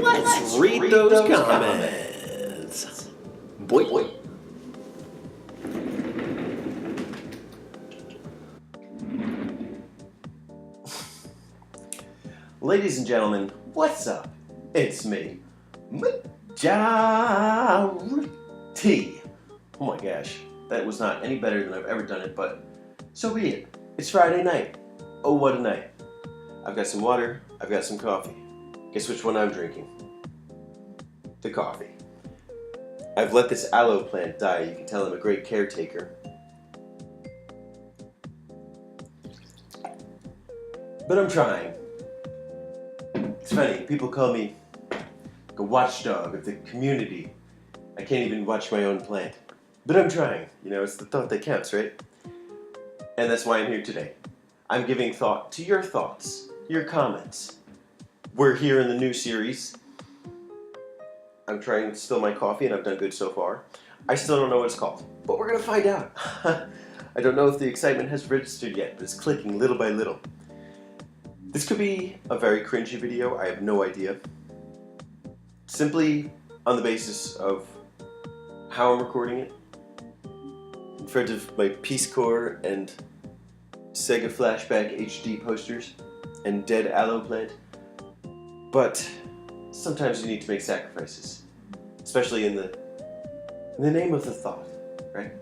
Let's read those comments. Boy. Ladies and gentlemen, what's up? It's me, Majora T. Oh my gosh, that was not any better than I've ever done it, but so be it. It's Friday night. Oh, what a night. I've got some water, I've got some coffee. Guess which one I'm drinking? The coffee. I've let this aloe plant die. You can tell I'm a great caretaker. But I'm trying. It's funny, people call me a watchdog of the community. I can't even watch my own plant. But I'm trying. You know, it's the thought that counts, right? And that's why I'm here today. I'm giving thought to your thoughts, your comments. We're here in the new series. I'm trying to still my coffee and I've done good so far. I still don't know what it's called, but we're gonna find out. I don't know if the excitement has registered yet, but it's clicking little by little. This could be a very cringy video, I have no idea. Simply on the basis of how I'm recording it, in front of my Peace Corps and Sega Flashback HD posters and dead aloe plant. But sometimes you need to make sacrifices, especially in the name of the thought, right?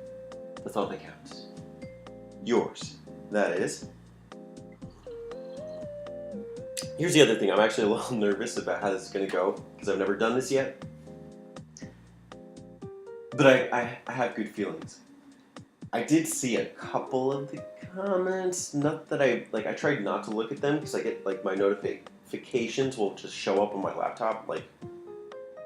The thought that counts. Yours, that is. Here's the other thing, I'm actually a little nervous about how this is going to go, because I've never done this yet. But I have good feelings. I did see a couple of the comments, not that I tried not to look at them, because I get like my notifications will just show up on my laptop, like,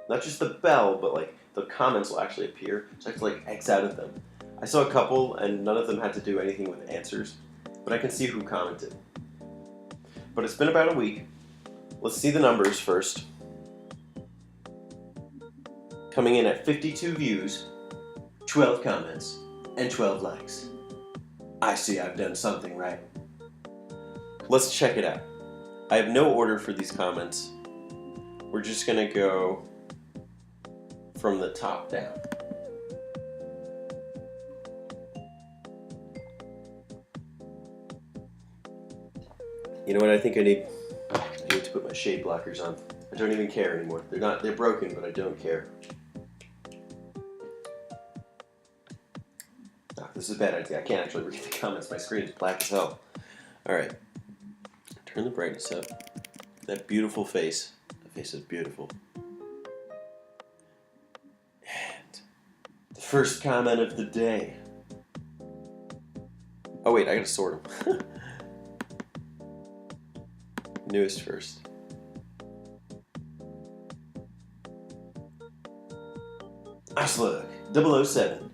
not just the bell, but like the comments will actually appear, so I have to like X out of them. I saw a couple, and none of them had to do anything with answers, but I can see who commented. But it's been about a week. Let's see the numbers first. Coming in at 52 views, 12 comments, and 12 likes. I see I've done something right. Let's check it out. I have no order for these comments. We're just gonna go from the top down. You know what I think I need? I need to put my shade blockers on. I don't even care anymore. They're broken, but I don't care. Oh, this is a bad idea. I can't actually read the comments. My screen is black as hell. Alright. Turn the brightness up. That beautiful face. That face is beautiful. And the first comment of the day. Oh wait, I gotta sort them. Newest first. Slug 007.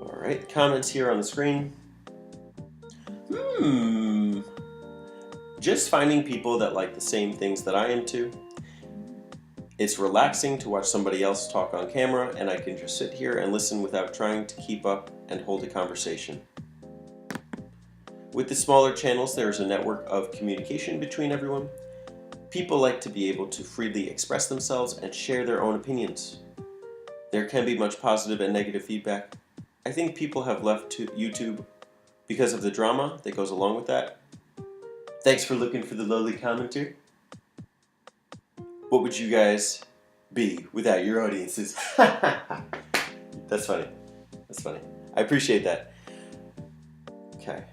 Alright, comments here on the screen. Just finding people that like the same things that I am too. It's relaxing to watch somebody else talk on camera, and I can just sit here and listen without trying to keep up and hold a conversation. With the smaller channels, there is a network of communication between everyone. People like to be able to freely express themselves and share their own opinions. There can be much positive and negative feedback. I think people have left to YouTube because of the drama that goes along with that. Thanks for looking for the lowly commenter. What would you guys be without your audiences? That's funny. That's funny. I appreciate that. Okay.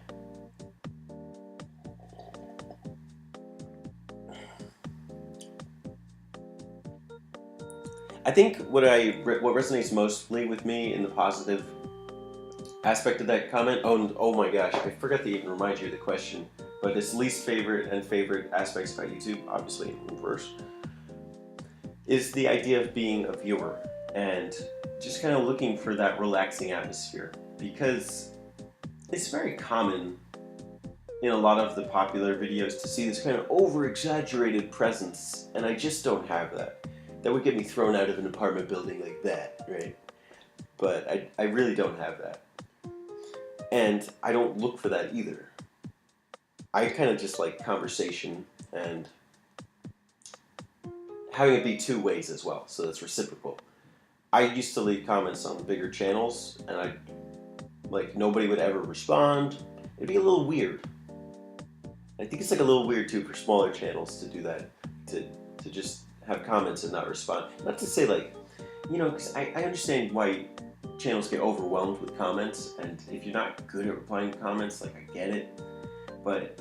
I think what resonates mostly with me in the positive aspect of that comment, oh my gosh, I forgot to even remind you of the question, but it's least favorite and favorite aspects about YouTube, obviously in reverse, is the idea of being a viewer and just kind of looking for that relaxing atmosphere, because it's very common in a lot of the popular videos to see this kind of over-exaggerated presence, and I just don't have that. That would get me thrown out of an apartment building like that, right? But I really don't have that. And I don't look for that either. I kind of just like conversation and having it be two ways as well, so that's reciprocal. I used to leave comments on the bigger channels, and nobody would ever respond. It'd be a little weird. I think it's like a little weird too for smaller channels to do that, to just have comments and not respond. Not to say because I understand why channels get overwhelmed with comments, and if you're not good at replying to comments, I get it. But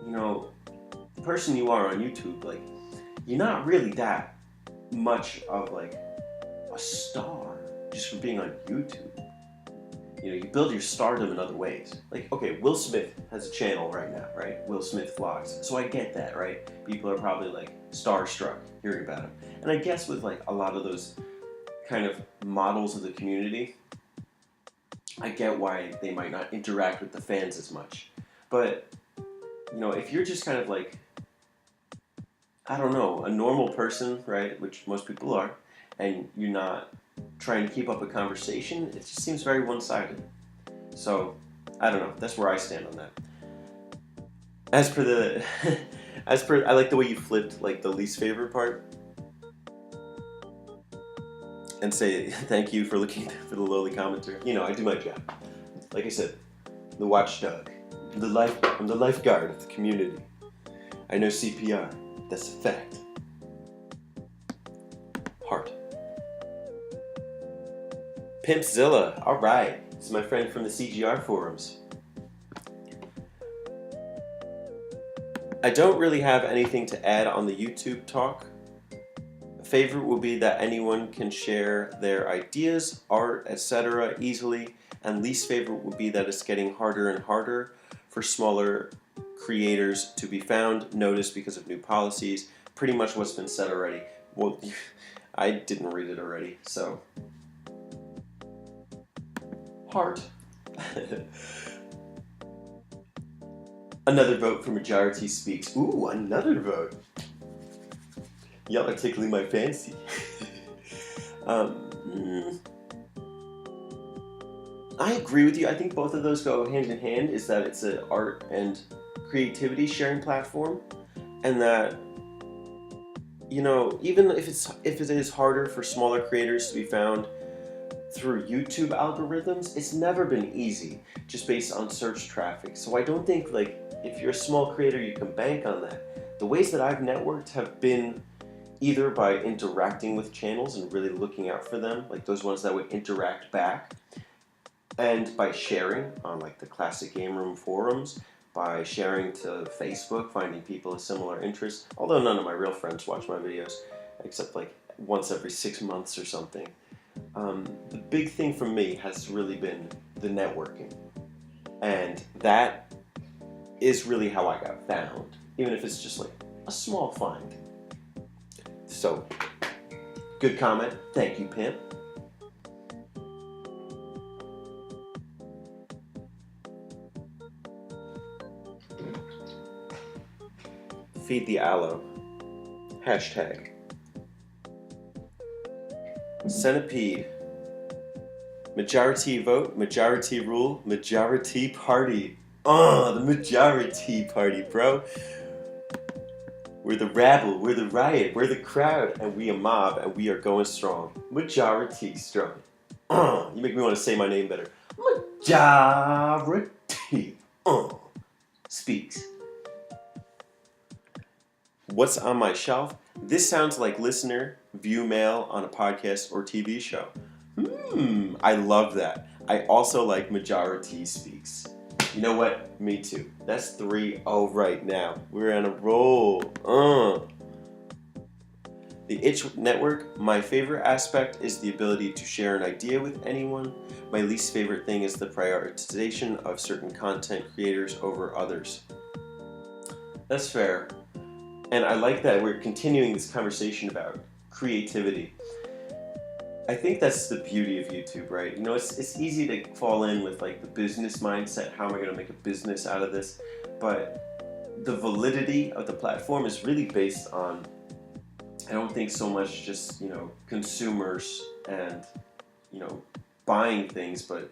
the person you are on YouTube, you're not really that much of a star just for being on YouTube. You build your stardom in other ways. Okay, Will Smith has a channel right now, right? Will Smith Vlogs. So I get that, right? People are probably starstruck hearing about him. And I guess with a lot of those kind of models of the community, I get why they might not interact with the fans as much. But, if you're just kind of I don't know, a normal person, right? Which most people are, and you're not trying to keep up a conversation, it just seems very one-sided. So, I don't know. That's where I stand on that. As per I like the way you flipped the least favorite part, and say thank you for looking for the lowly commenter. I do my job. Like I said, the watchdog, I'm the lifeguard of the community. I know CPR. That's a fact. Heart. Pimpzilla, alright. This is my friend from the CGR forums. I don't really have anything to add on the YouTube talk. Favorite will be that anyone can share their ideas, art, etc. easily, and least favorite would be that it's getting harder and harder for smaller creators to be found, noticed because of new policies. Pretty much what's been said already. Well, I didn't read it already, so... Heart. Another vote for Majora T Speaks. Ooh, another vote. Y'all are tickling my fancy. I agree with you. I think both of those go hand in hand, is that it's an art and creativity sharing platform, and that even if it is harder for smaller creators to be found through YouTube algorithms, it's never been easy just based on search traffic. So I don't think if you're a small creator you can bank on that. The ways that I've networked have been either by interacting with channels and really looking out for them, those ones that would interact back, and by sharing on the classic game room forums, by sharing to Facebook, finding people of similar interests, although none of my real friends watch my videos, except once every 6 months or something. The big thing for me has really been the networking, and that is really how I got found, even if it's just a small find. So, good comment. Thank you, Pimp. Feed the aloe. Hashtag. Centipede. Majority vote, majority rule, majority party. The majority party, bro. We're the rabble, we're the riot, we're the crowd, and we a mob, and we are going strong. Majority strong. You make me want to say my name better. Majority speaks. What's on my shelf? This sounds like listener view mail on a podcast or TV show. I love that. I also like Majority Speaks. You know what? Me too. That's 3-0 right now. We're on a roll. The Itch Network, my favorite aspect is the ability to share an idea with anyone. My least favorite thing is the prioritization of certain content creators over others. That's fair. And I like that we're continuing this conversation about creativity. I think that's the beauty of YouTube, right? It's easy to fall in with the business mindset. How am I going to make a business out of this? But the validity of the platform is really based on, I don't think so much just, consumers and, buying things, but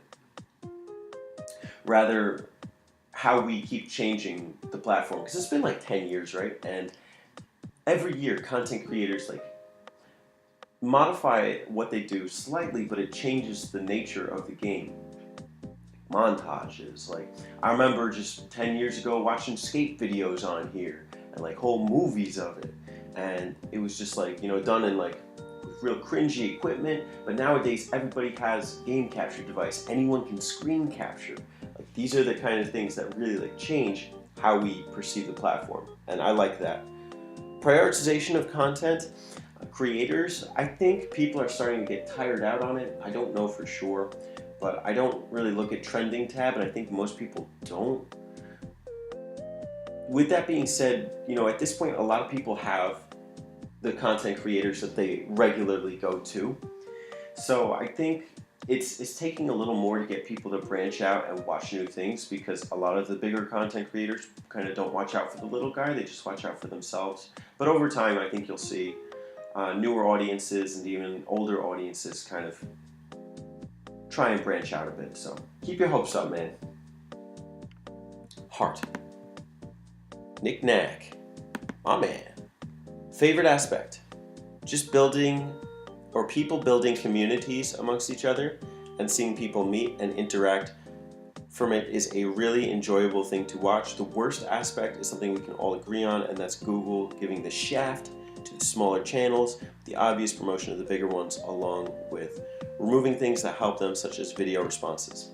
rather how we keep changing the platform. Because it's been 10 years, right? And every year content creators like modify what they do slightly, but it changes the nature of the game. Montages, like I remember just 10 years ago watching skate videos on here and like whole movies of it, and it was just like, you know, done in like with real cringy equipment. But nowadays everybody has a game capture device, anyone can screen capture. Like these are the kind of things that really like change how we perceive the platform, and I like that. Prioritization of content. Creators, I think people are starting to get tired out on it. I don't know for sure, but I don't really look at trending tab, and I think most people don't. With that being said, you know, at this point, a lot of people have the content creators that they regularly go to. So I think it's taking a little more to get people to branch out and watch new things, because a lot of the bigger content creators kind of don't watch out for the little guy, they just watch out for themselves. But over time, I think you'll see newer audiences and even older audiences kind of try and branch out a bit. So keep your hopes up, man. Heart. KnickKnack. My man. Favorite aspect. Just building, or people building communities amongst each other and seeing people meet and interact from it is a really enjoyable thing to watch. The worst aspect is something we can all agree on, and that's Google giving the shaft to the smaller channels, the obvious promotion of the bigger ones, along with removing things that help them, such as video responses.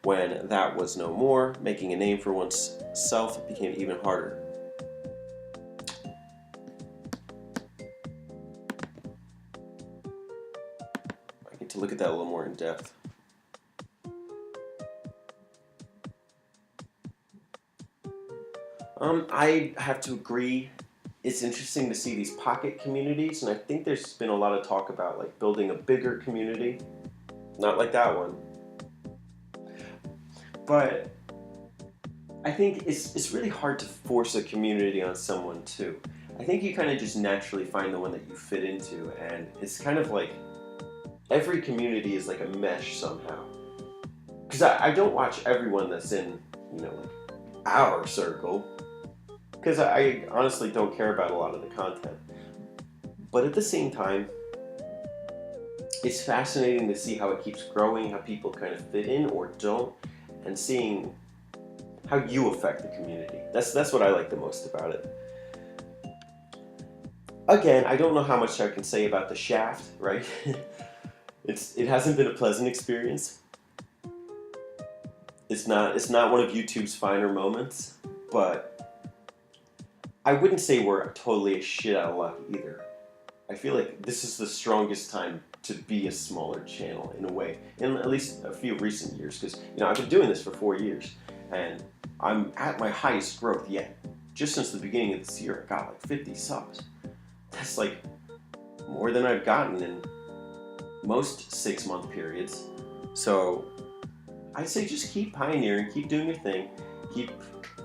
When that was no more, making a name for oneself became even harder. I need to look at that a little more in depth. I have to agree. It's interesting to see these pocket communities, and I think there's been a lot of talk about like building a bigger community. Not like that one. But I think it's really hard to force a community on someone too. I think you kind of just naturally find the one that you fit into, and it's kind of like every community is like a mesh somehow. Because I don't watch everyone that's in, you know, like our circle, because I honestly don't care about a lot of the content. But at the same time, it's fascinating to see how it keeps growing, how people kind of fit in or don't, and seeing how you affect the community. That's what I like the most about it. Again, I don't know how much I can say about the shaft, right? It hasn't been a pleasant experience. It's not one of YouTube's finer moments, but I wouldn't say we're totally a shit out of luck either. I feel like this is the strongest time to be a smaller channel in a way, in at least a few recent years, because you know I've been doing this for 4 years, and I'm at my highest growth yet. Just since the beginning of this year, I got like 50 subs. That's like more than I've gotten in most 6-month periods. So I'd say just keep pioneering, keep doing your thing, keep,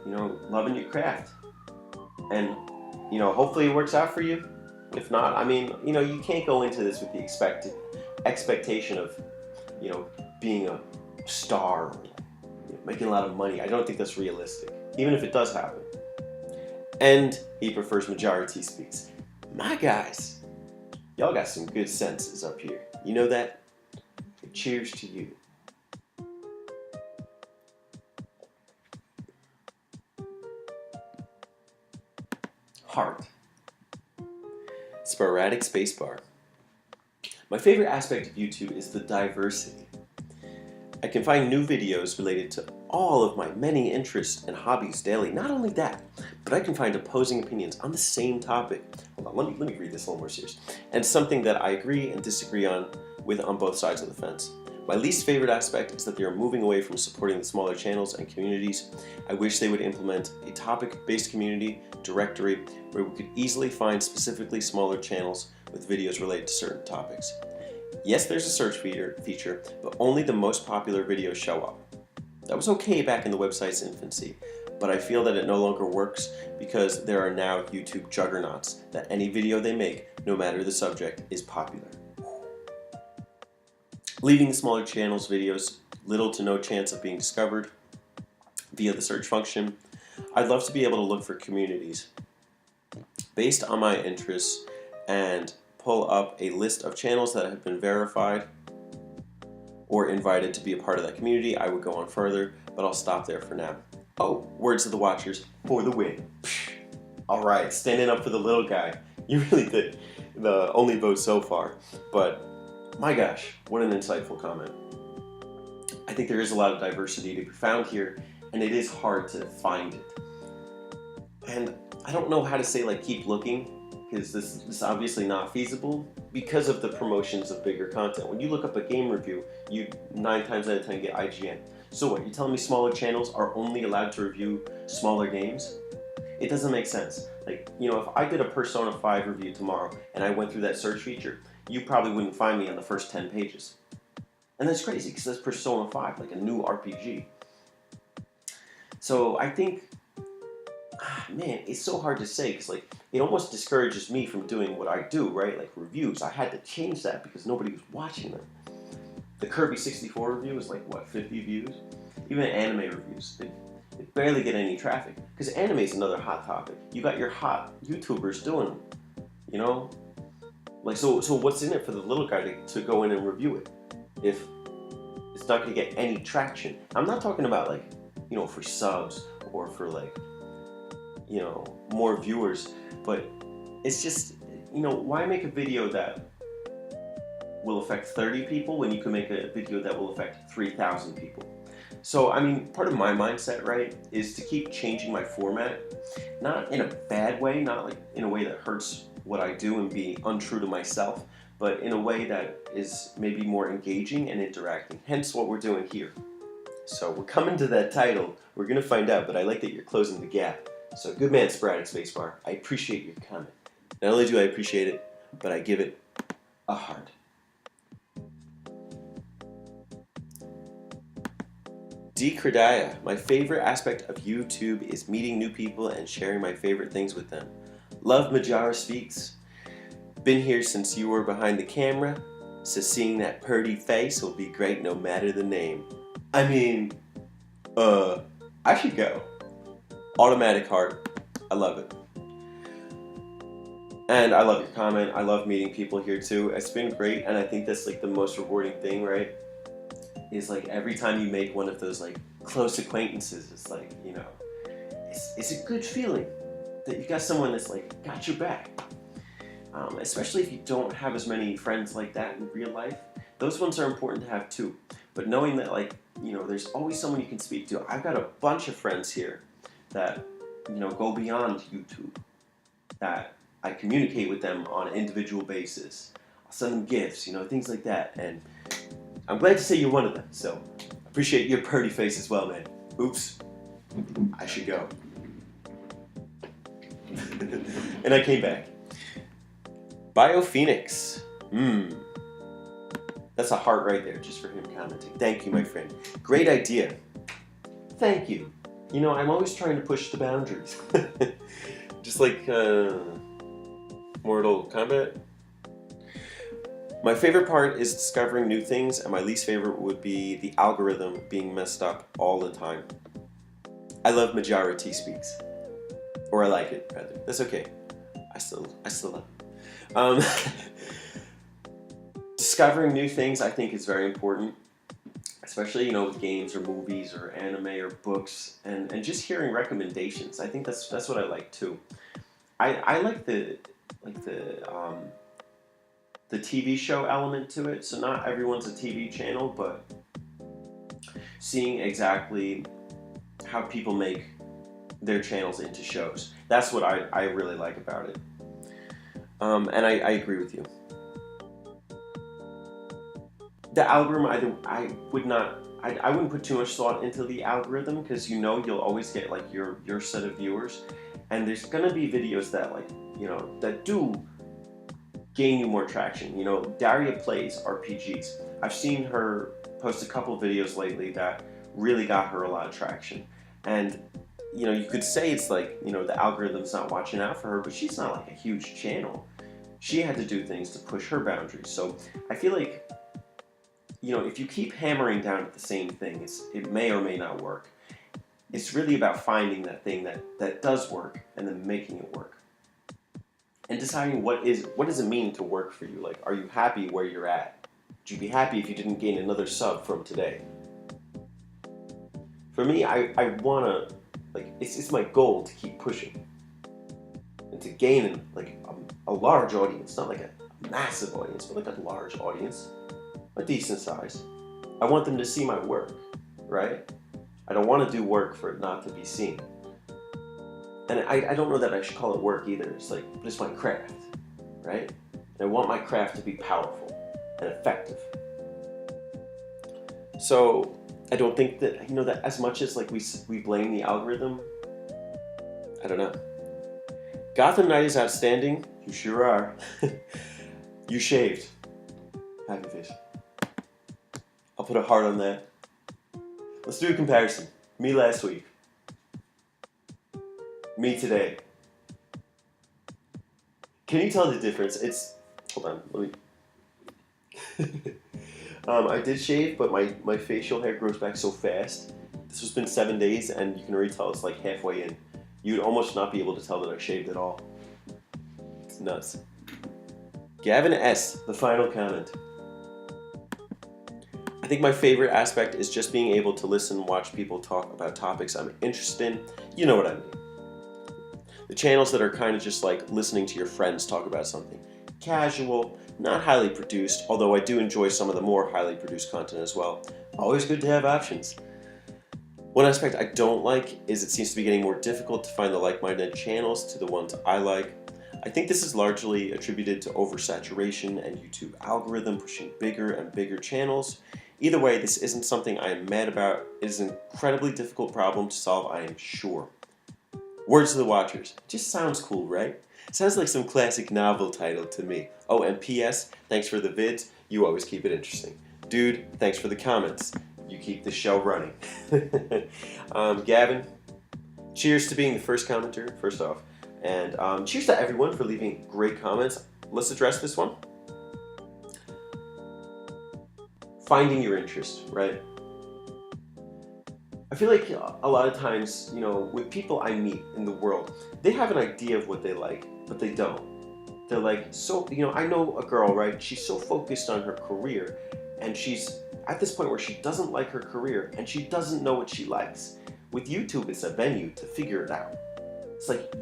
you know, loving your craft. And, you know, hopefully it works out for you. If not, I mean, you know, you can't go into this with the expectation of, you know, being a star, or, you know, making a lot of money. I don't think that's realistic, even if it does happen. And he prefers Majora T speaks. My guys, y'all got some good senses up here. You know that? Cheers to you. Heart. Sporadic spacebar. My favorite aspect of YouTube is the diversity. I can find new videos related to all of my many interests and hobbies daily. Not only that, but I can find opposing opinions on the same topic. Hold on, let me read this a little more serious. And something that I agree and disagree on both sides of the fence. My least favorite aspect is that they are moving away from supporting the smaller channels and communities. I wish they would implement a topic-based community directory where we could easily find specifically smaller channels with videos related to certain topics. Yes, there's a search feature, but only the most popular videos show up. That was okay back in the website's infancy, but I feel that it no longer works because there are now YouTube juggernauts that any video they make, no matter the subject, is popular. Leaving the smaller channels' videos little to no chance of being discovered via the search function. I'd love to be able to look for communities based on my interests and pull up a list of channels that have been verified or invited to be a part of that community. I would go on further, but I'll stop there for now. Oh, words of the watchers for the win. All right, standing up for the little guy. You really did. The only vote so far, but my gosh, what an insightful comment. I think there is a lot of diversity to be found here, and it is hard to find it. And I don't know how to say like keep looking, because this is obviously not feasible because of the promotions of bigger content. When you look up a game review, you 9 times out of 10 get IGN. So what, you're telling me smaller channels are only allowed to review smaller games? It doesn't make sense. Like, you know, if I did a Persona 5 review tomorrow and I went through that search feature, you probably wouldn't find me on the first 10 pages. And that's crazy because that's Persona 5, like a new RPG. So I think, man, it's so hard to say because like it almost discourages me from doing what I do, right? Like reviews. I had to change that because nobody was watching them. The Kirby 64 review is like, what, 50 views? Even anime reviews, they barely get any traffic because anime is another hot topic. You got your hot YouTubers doing them, you know? Like, so what's in it for the little guy to go in and review it if it's not going to get any traction? I'm not talking about like, you know, for subs or for like, you know, more viewers, but it's just, you know, why make a video that will affect 30 people when you can make a video that will affect 3,000 people? So, I mean, part of my mindset, right, is to keep changing my format, not in a bad way, not like in a way that hurts what I do and be untrue to myself, but in a way that is maybe more engaging and interacting, hence what we're doing here. So we're coming to that title, we're going to find out, but I like that you're closing the gap. So good man, Sporadic Spacebar, I appreciate your comment. Not only do I appreciate it, but I give it a heart. D. Credaya, my favorite aspect of YouTube is meeting new people and sharing my favorite things with them. Love Majora Speaks. Been here since you were behind the camera, so seeing that purty face will be great no matter the name. I mean, I should go. Automatic heart. I love it. And I love your comment. I love meeting people here too. It's been great, and I think that's like the most rewarding thing, right? Is like every time you make one of those like close acquaintances, it's like, you know, it's a good feeling that you got someone that's like got your back. Especially if you don't have as many friends like that in real life. Those ones are important to have too. But knowing that, like, you know, there's always someone you can speak to. I've got a bunch of friends here that, you know, go beyond YouTube, that I communicate with them on an individual basis. I'll send them gifts, you know, things like that. And I'm glad to say you're one of them. So appreciate your purty face as well, man. Oops, I should go. And I came back. BioPhoenix. That's a heart right there just for him commenting. Thank you, my friend. Great idea. Thank you. You know, I'm always trying to push the boundaries. Just like Mortal Kombat. My favorite part is discovering new things, and my least favorite would be the algorithm being messed up all the time. I love Majora T Speaks. Or I like it, rather. That's okay. I still love it. Discovering new things I think is very important, especially, you know, with games or movies or anime or books, and just hearing recommendations. I think that's what I like too. I like the TV show element to it. So not everyone's a TV channel, but seeing exactly how people make their channels into shows. That's what I really like about it. And I agree with you. The algorithm, I wouldn't put too much thought into the algorithm, because you know you'll always get like your set of viewers, and there's gonna be videos that, like, you know, that do gain you more traction. You know, Daria plays RPGs. I've seen her post a couple videos lately that really got her a lot of traction, and you know, you could say it's like, you know, the algorithm's not watching out for her, but she's not like a huge channel. She had to do things to push her boundaries. So I feel like, you know, if you keep hammering down at the same thing, it may or may not work. It's really about finding that thing that does work and then making it work. and deciding what does it mean to work for you. Like, are you happy where you're at? Would you be happy if you didn't gain another sub from today? For me, I wanna, like, it's my goal to keep pushing and to gain like a large audience, not like a massive audience, but like a large audience, a decent size. I want them to see my work, right? I don't want to do work for it not to be seen. And I don't know that I should call it work either. It's like, but it's my craft, right? And I want my craft to be powerful and effective. So I don't think that, that as much as like we blame the algorithm, I don't know. Gotham Knight is outstanding. You sure are. You shaved. Happy face. I'll put a heart on that. Let's do a comparison. Me last week. Me today. Can you tell the difference? Hold on, let me. I did shave, but my facial hair grows back so fast. This has been 7 days, and you can already tell it's like halfway in. You'd almost not be able to tell that I shaved at all. It's nuts. Gavin S., the final comment. I think my favorite aspect is just being able to listen and watch people talk about topics I'm interested in. You know what I mean. The channels that are kind of just like listening to your friends talk about something. Casual, not highly produced, although I do enjoy some of the more highly produced content as well. Always good to have options. One aspect I don't like is it seems to be getting more difficult to find the like-minded channels to the ones I like. I think this is largely attributed to oversaturation and YouTube algorithm pushing bigger and bigger channels. Either way, this isn't something I am mad about. It is an incredibly difficult problem to solve, I am sure. Words to the watchers. Just sounds cool, right? Sounds like some classic novel title to me. Oh, and P.S. Thanks for the vids. You always keep it interesting. Dude, thanks for the comments. You keep the show running. Gavin, cheers to being the first commenter, first off. And cheers to everyone for leaving great comments. Let's address this one. Finding your interest, right? I feel like a lot of times, with people I meet in the world, they have an idea of what they like, but they don't. They're like, so, I know a girl, right? She's so focused on her career, and she's at this point where she doesn't like her career, and she doesn't know what she likes. With YouTube, it's a venue to figure it out. It's like,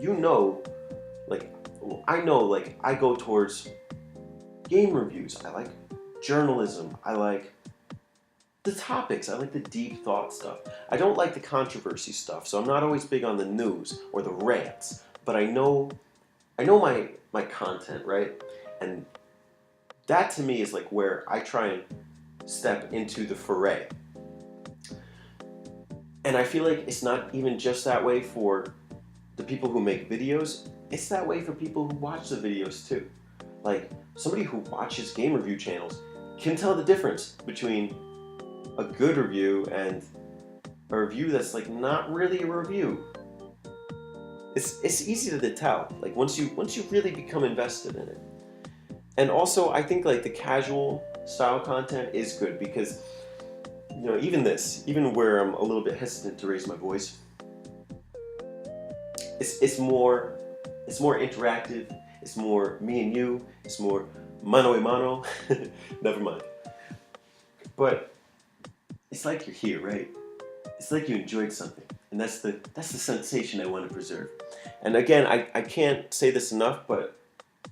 I go towards game reviews. I like journalism. I like the topics. I like the deep thought stuff. I don't like the controversy stuff, so I'm not always big on the news or the rants, but I know my content, right? And that to me is like where I try and step into the foray. And I feel like it's not even just that way for the people who make videos, it's that way for people who watch the videos too. Like, somebody who watches game review channels can tell the difference between a good review and a review that's like not really a review. It's easy to tell, like once you really become invested in it. And also I think like the casual style content is good because even where I'm a little bit hesitant to raise my voice, it's more interactive, it's more me and you, it's more mano a mano. Never mind. But it's like you're here, right? It's like you enjoyed something, and that's the sensation I want to preserve. And again, I can't say this enough, but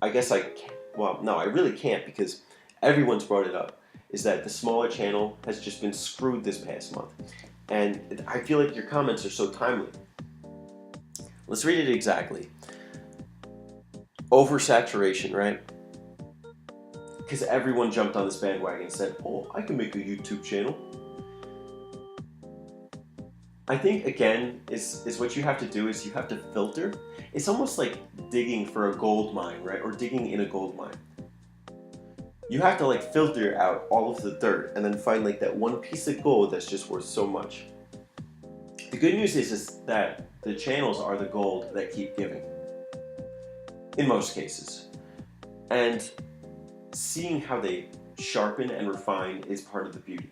I guess I can. Well, no, I really can't because everyone's brought it up. Is that the smaller channel has just been screwed this past month, and I feel like your comments are so timely. Let's read it exactly. Oversaturation, right? Because everyone jumped on this bandwagon and said, "Oh, I can make a YouTube channel." I think, again, is what you have to do is you have to filter. It's almost like digging for a gold mine, right? Or digging in a gold mine. You have to like filter out all of the dirt and then find like that one piece of gold that's just worth so much. The good news is that the channels are the gold that keep giving. In most cases. And seeing how they sharpen and refine is part of the beauty.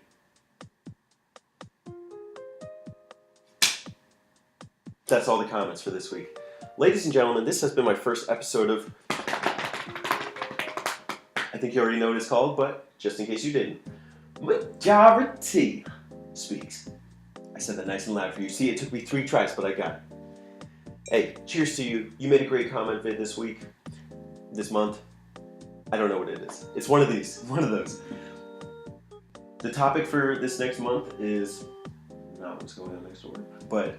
That's all the comments for this week. Ladies and gentlemen, this has been my first episode of I think you already know what it's called, but just in case you didn't. Majora T speaks. I said that nice and loud for you. See, it took me 3 tries, but I got it. Hey, cheers to you. You made a great comment vid this week, this month. I don't know what it is. It's one of these, one of those. The topic for this next month is not what's going on next door, but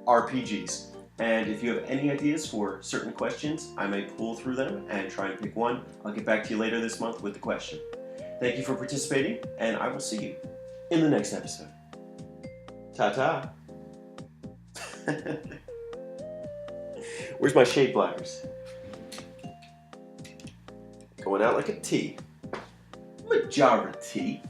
RPGs. And if you have any ideas for certain questions, I may pull through them and try and pick one. I'll get back to you later this month with the question. Thank you for participating, and I will see you in the next episode. Ta-ta. Where's my shade blockers? Going out like a T. Majora T.